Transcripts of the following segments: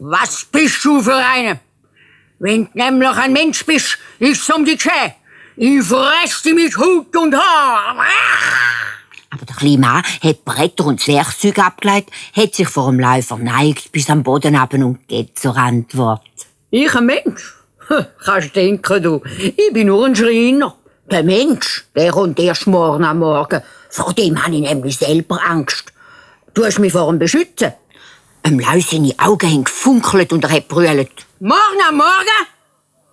Was bist du für eine? Wenn du nämlich ein Mensch bist, ist's um dich geschehen. Ich fress dich mit Hut und Haar. Aber der kleine Mann hat Bretter und das Werkzeug abgelegt, hat sich vor dem Läufer neigt bis am Boden runter und geht zur Antwort. Ich ein Mensch? Kannst denken, du. Ich bin nur ein Schreiner. Der Mensch, der kommt erst morgen am Morgen. Vor dem habe ich nämlich selber Angst. Du hast mich vor ihm beschützen. Lau seine Augen haben gefunkelt und er hat brüllt. Morgen am Morgen?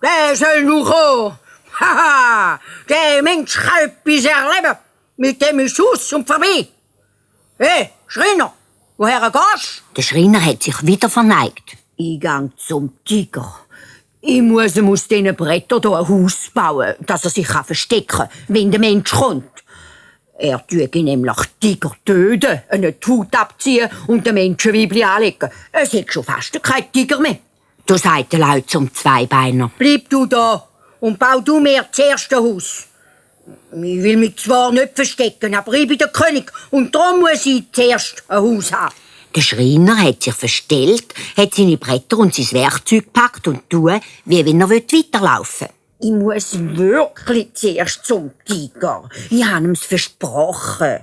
Der soll noch kommen. Haha, der Mensch kann etwas erleben. Mit dem ist aus und vorbei. Hey, Schreiner, woher gehst du? Der Schreiner hat sich wieder verneigt. Ich gang zum Tiger. Ich muss ihm aus diesen Brettern hier ein Haus bauen, dass er sich verstecken kann, wenn der Mensch kommt. Er tue ihn nämlich Tiger töten, eine Haut abziehen und den Menschenweibli anlegen. Es hat schon fast kein Tiger mehr. Da sagt der Lau zum Zweibeiner. Bleib du da und bau du mir das erste Haus. Ich will mich zwar nicht verstecken, aber ich bin der König und darum muss ich zuerst ein Haus haben. Der Schreiner hat sich verstellt, hat seine Bretter und sein Werkzeug gepackt und tun, wie wenn er weiterlaufen will. Ich muss wirklich zuerst zum Tiger. Ich habe ihm's versprochen.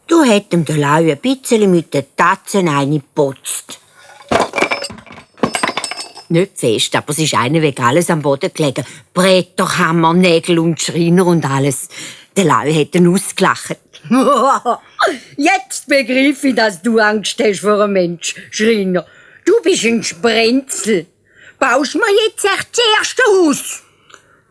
Du hat ihm der Lau ein bisschen mit den Tatzen reingeputzt. Nicht fest, aber es ist einer wegen alles am Boden gelegen. Bretter, Hammer, Nägel und Schreiner und alles. Der Lau hat ihn ausgelacht. Jetzt begreife ich, dass du Angst hast vor einem Mensch, Schreiner. Du bist ein Sprenzel. Baust mir jetzt echt das erste Haus?